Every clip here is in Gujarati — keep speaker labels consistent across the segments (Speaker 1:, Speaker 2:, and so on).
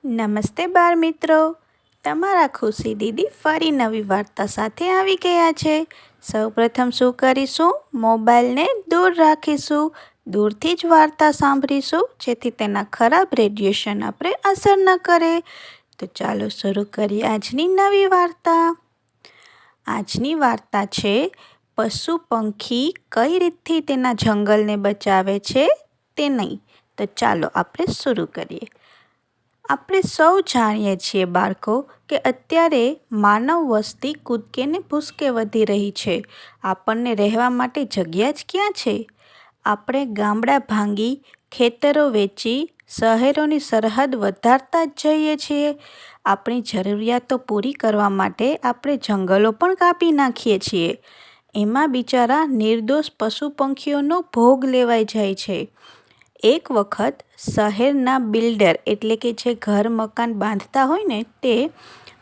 Speaker 1: નમસ્તે બાળ મિત્રો, તમારા ખુશી દીદી ફરી નવી વાર્તા સાથે આવી ગયા છે. સૌપ્રથમ શું કરીશું? મોબાઈલને દૂર રાખીશું. દૂરથી જ વાર્તા સાંભળીશું, જેથી તેના ખરાબ રેડિયેશન આપણે અસર ન કરે. તો ચાલો શરૂ કરીએ આજની નવી વાર્તા. આજની વાર્તા છે પશુ પંખી કઈ રીતથી તેના જંગલને બચાવે છે તે નહીં. તો ચાલો આપણે શરૂ કરીએ. આપણે સૌ જાણીએ છીએ બાળકો કે અત્યારે માનવ વસ્તી કૂદકે ને ભૂસકે વધી રહી છે. આપણને રહેવા માટે જગ્યા જ ક્યાં છે? આપણે ગામડા ભાંગી, ખેતરો વેચી, શહેરોની સરહદ વધારતા જ જઈએ છીએ. આપણી જરૂરિયાતો પૂરી કરવા માટે આપણે જંગલો પણ કાપી નાખીએ છીએ. એમાં બિચારા નિર્દોષ પશુ પંખીઓનો ભોગ લેવાઈ જાય છે. એક વખત શહેરના બિલ્ડર એટલે કે જે ઘર મકાન બાંધતા હોય ને તે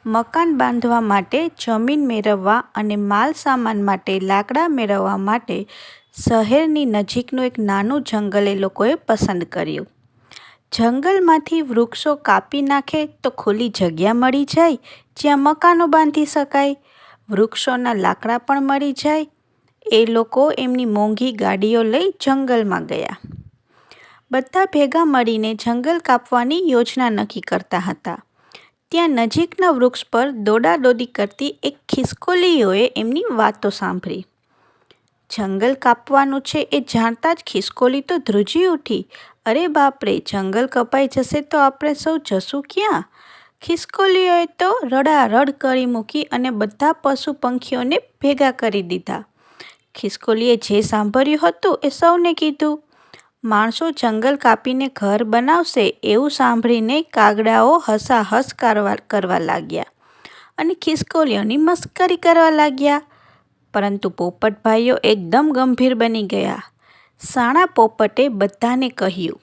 Speaker 1: મકાન બાંધવા માટે જમીન મેળવવા અને માલ સામાન માટે લાકડા મેળવવા માટે શહેરની નજીકનું એક નાનું જંગલ એ લોકોએ પસંદ કર્યું. જંગલમાંથી વૃક્ષો કાપી નાખે તો ખુલ્લી જગ્યા મળી જાય જ્યાં મકાનો બાંધી શકાય. વૃક્ષોના લાકડા પણ મળી જાય. એ લોકો એમની મોંઘી ગાડીઓ લઈ જંગલમાં ગયા. બધા ભેગા મળીને જંગલ કાપવાની યોજના નક્કી કરતા હતા. ત્યાં નજીકના વૃક્ષ પર દોડાદોડી કરતી એક ખિસકોલીઓએ એમની વાતો સાંભળી. જંગલ કાપવાનું છે એ જાણતા જ ખિસકોલી તો ધ્રુજી ઉઠી. અરે બાપરે, જંગલ કપાઈ જશે તો આપણે સૌ જશું ક્યાં? ખિસકોલીઓએ તો રડારડ કરી મૂકી અને બધા પશુ પંખીઓને ભેગા કરી દીધા. ખિસકોલીએ જે સાંભળ્યું હતું એ સૌને કીધું. માણસો જંગલ કાપીને ઘર બનાવશે એવું સાંભળીને કાગડાઓ હસાહસ કરવા લાગ્યા અને ખિસકોલીઓની મસ્કરી કરવા લાગ્યા. પરંતુ પોપટભાઈઓ એકદમ ગંભીર બની ગયા. શાણા પોપટે બધાને કહ્યું,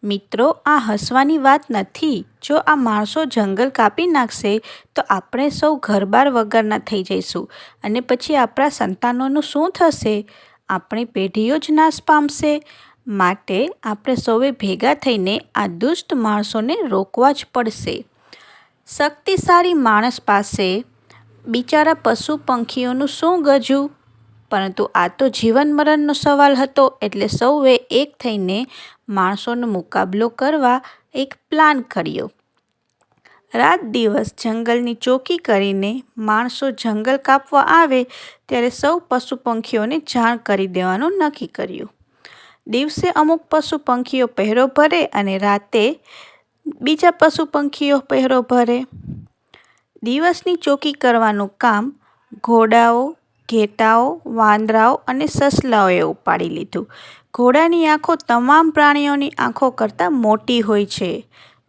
Speaker 1: મિત્રો, આ હસવાની વાત નથી. જો આ માણસો જંગલ કાપી નાખશે તો આપણે સૌ ઘરબાર વગરના થઈ જઈશું અને પછી આપણા સંતાનોનું શું થશે? આપણી પેઢીઓ જ નાશ પામશે. માટે આપણે સૌએ ભેગા થઈને આ દુષ્ટ માણસોને રોકવા જ પડશે. શક્તિશાળી માણસ પાસે બિચારા પશુ પંખીઓનું શું ગજું? પરંતુ આ તો જીવન મરણનો સવાલ હતો એટલે સૌએ એક થઈને માણસોનો મુકાબલો કરવા એક પ્લાન કર્યો. રાત દિવસ જંગલની ચોકી કરીને માણસો જંગલ કાપવા આવે ત્યારે સૌ પશુ પંખીઓને જાણ કરી દેવાનું નક્કી કર્યું. દિવસે અમુક પશુ પંખીઓ પહેરો ભરે અને રાતે બીજા પશુ પંખીઓ પહેરો ભરે. દિવસની ચોકી કરવાનું કામ ઘોડાઓ, ઘેટાઓ, વાંદરાઓ અને સસલાઓએ ઉપાડી લીધું. ઘોડાની આંખો તમામ પ્રાણીઓની આંખો કરતાં મોટી હોય છે.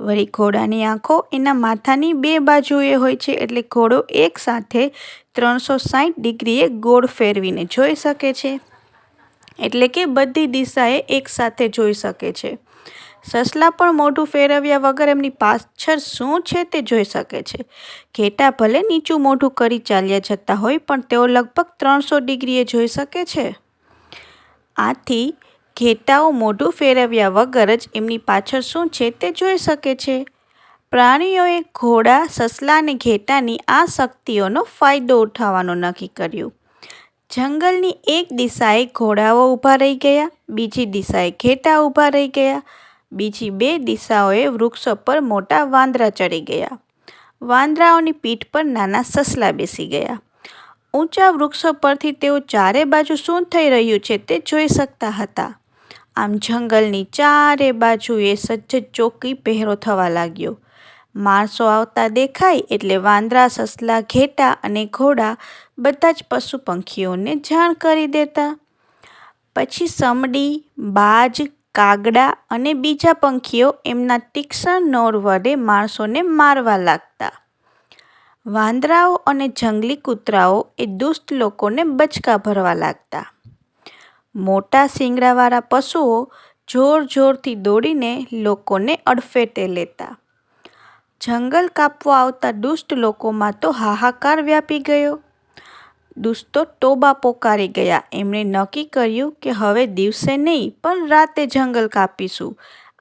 Speaker 1: વળી ઘોડાની આંખો એના માથાની 2 બાજુએ હોય છે એટલે ઘોડો એકસાથે 360 ડિગ્રીએ ગોળ ફેરવીને જોઈ શકે છે. એટલે કે બધી દિશાએ એકસાથે જોઈ શકે છે. સસલા પણ મોઢું ફેરવ્યા વગર એમની પાછળ શું છે તે જોઈ શકે છે. ઘેટા ભલે નીચું મોઢું કરી ચાલ્યા જતા હોય પણ તેઓ લગભગ 300 ડિગ્રીએ જોઈ શકે છે. આથી ઘેટાઓ મોઢું ફેરવ્યા વગર જ એમની પાછળ શું છે તે જોઈ શકે છે. પ્રાણીઓએ ઘોડા, સસલા અને ઘેટાની આ શક્તિઓનો ફાયદો ઉઠાવવાનું નક્કી કર્યું. જંગલની એક દિશાએ ઘોડાઓ ઊભા રહી ગયા, બીજી દિશાએ ઘેટા ઊભા રહી ગયા. બીજી 2 દિશાઓએ વૃક્ષો પર મોટા વાંદરા ચડી ગયા. વાંદરાઓની પીઠ પર નાના સસલા બેસી ગયા. ઊંચા વૃક્ષો પરથી તેઓ ચારે બાજુ શું થઈ રહ્યું છે તે જોઈ શકતા હતા. આમ જંગલની ચારે બાજુએ સજ્જ ચોકી પહેરો થવા લાગ્યો. માણસો આવતા દેખાય એટલે વાંદરા, સસલા, ઘેટા અને ઘોડા બધા જ પશુ પંખીઓને જાણ કરી દેતા. પછી સમડી, બાજ, કાગડા અને બીજા પંખીઓ એમના તીક્ષ્ણ નોર વડે માણસોને મારવા લાગતા. વાંદરાઓ અને જંગલી કૂતરાઓ એ દુષ્ટ લોકોને બચકા ભરવા લાગતા. મોટા શિંગડાવાળા પશુઓ જોર જોરથી દોડીને લોકોને અડફેટે લેતા. જંગલ કાપવા આવતા દુષ્ટ લોકોમાં તો હાહાકાર વ્યાપી ગયો. દુષ્ટો તોબા પોકારી ગયા. એમણે નક્કી કર્યું કે હવે દિવસે નહીં પણ રાતે જંગલ કાપીશું.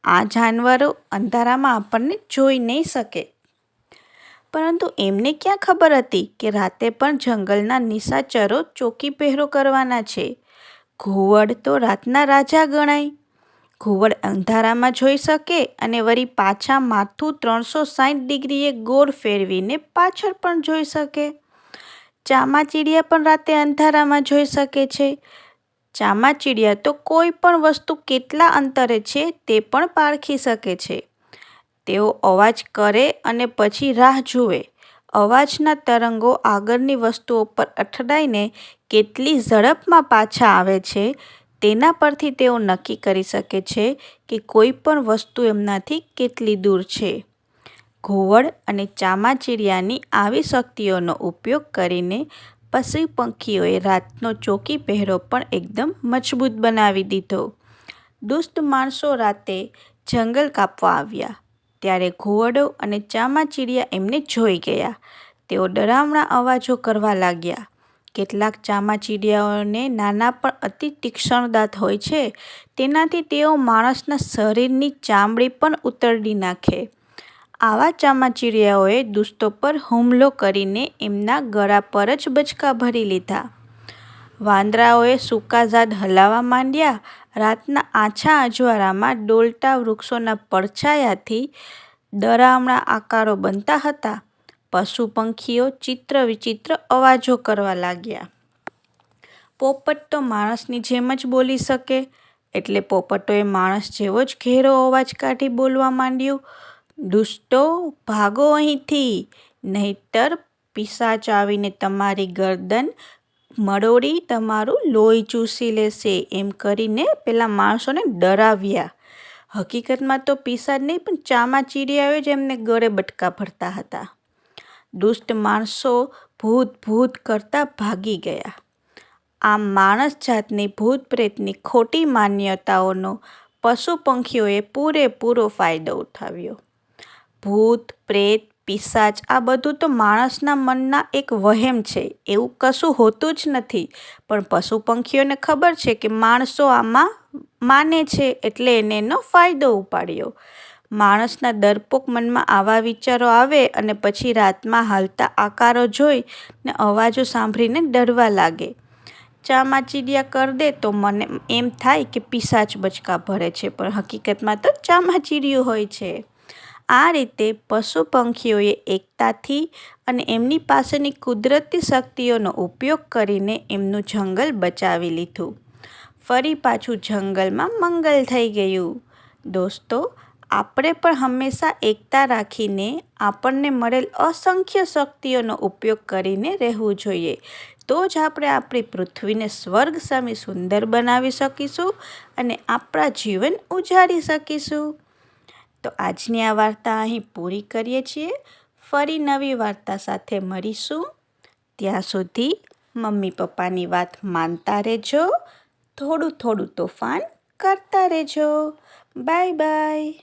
Speaker 1: આ જાનવરો અંધારામાં આપણને જોઈ નહીં શકે. પરંતુ એમને ક્યાં ખબર હતી કે રાતે પણ જંગલના નિશાચરો ચોકી પહેરો કરવાના છે. ઘુવડ તો રાતના રાજા ગણાય. ઘુવડ અંધારામાં જોઈ શકે અને વળી પાછા માથું 360 ડિગ્રીએ ગોળ ફેરવીને પાછળ પણ જોઈ શકે. ચામાચીડિયા પણ રાતે અંધારામાં જોઈ શકે છે. ચામાચીડિયા તો કોઈ પણ વસ્તુ કેટલા અંતરે છે તે પણ પારખી શકે છે. તેઓ અવાજ કરે અને પછી રાહ જુએ. અવાજના તરંગો આગળની વસ્તુઓ પર અથડાઈને કેટલી ઝડપમાં પાછા આવે છે તેના પરથી તેઓ નક્કી કરી શકે છે કે કોઈ પણ વસ્તુ એમનાથી કેટલી દૂર છે. ઘુવડ અને ચામાચીડિયાની આવી શક્તિઓનો ઉપયોગ કરીને પશુ પંખીઓએ રાતનો ચોકી પહેરો પણ એકદમ મજબૂત બનાવી દીધો. દુષ્ટ માણસો રાતે જંગલ કાપવા આવ્યા ત્યારે ઘુવડો અને ચામાચીડિયા એમને જોઈ ગયા. તેઓ ડરામણા અવાજો કરવા લાગ્યા. કેટલાક ચામાચીડિયાઓને નાના પણ અતિ તીક્ષ્ણ દાંત હોય છે. તેનાથી તેઓ માણસના શરીરની ચામડી પણ ઉતરડી નાખે. આવા ચામાચીડિયાઓએ દુષ્ટો પર હુમલો કરીને એમના ગળા પર જ બચકા ભરી લીધા. વાંદરાઓએ સૂકા ઝાડ હલાવવા માંડ્યા. રાતના આછા અજવાળામાં ડોલતા વૃક્ષોના પડછાયાથી ડરામણા આકારો બનતા હતા. પશુ પંખીઓ ચિત્ર વિચિત્ર અવાજો કરવા લાગ્યા. પોપટ તો માણસની જેમ જ બોલી શકે એટલે પોપટોએ માણસ જેવો જ ઘેરો અવાજ કાઢી બોલવા માંડ્યું. દુષ્ટો, ભાગો અહીંથી, નહીંતર પિશાચ આવીને તમારી ગરદન મરોડી તમારું લોહી ચૂસી લેશે. એમ કરીને પેલા માણસોને ડરાવ્યા. હકીકતમાં તો પિશાચ નહીં પણ ચામાચીડિયાઓ જ એમને ગળે બટકા ભરતા હતા. દુષ્ટ માણસો ભૂત ભૂત કરતા ભાગી ગયા. આમ માણસ જાતની ભૂત પ્રેતની ખોટી માન્યતાઓનો પશુ પંખીઓએ પૂરેપૂરો ફાયદો ઉઠાવ્યો. ભૂત પ્રેત પિશાચ આ બધું તો માણસના મનના એક વહેમ છે. એવું કશું હોતું જ નથી. પણ પશુ પંખીઓને ખબર છે કે માણસો આમાં માને છે એટલે એને એનો ફાયદો ઉપાડ્યો. માણસના ડરપોક મનમાં આવા વિચારો આવે અને પછી રાતમાં હાલતા આકારો જોઈ ને અવાજો સાંભળીને ડરવા લાગે. ચામાચીડિયા કરી દે તો મને એમ થાય કે પિશાચ બચકા ભરે છે પણ હકીકતમાં તો ચામાચીડિયું હોય છે. આ રીતે પશુ પંખીઓએ એકતાથી અને એમની પાસેની કુદરતી શક્તિઓનો ઉપયોગ કરીને એમનું જંગલ બચાવી લીધું. ફરી પાછું જંગલમાં મંગલ થઈ ગયું. દોસ્તો, આપણે પણ હંમેશા એકતા રાખીને આપણને મળેલ અસંખ્ય શક્તિઓનો ઉપયોગ કરીને રહેવું જોઈએ. તો જ આપણે આપણી પૃથ્વીને સ્વર્ગ સામે સુંદર બનાવી શકીશું અને આપણા જીવન ઉજાડી શકીશું. તો આજની આ વાર્તા અહીં પૂરી કરીએ છીએ. ફરી નવી વાર્તા સાથે મળીશું. ત્યાં સુધી મમ્મી પપ્પાની વાત માનતા રહેજો. થોડું થોડું તોફાન કરતા રહેજો. Bye bye.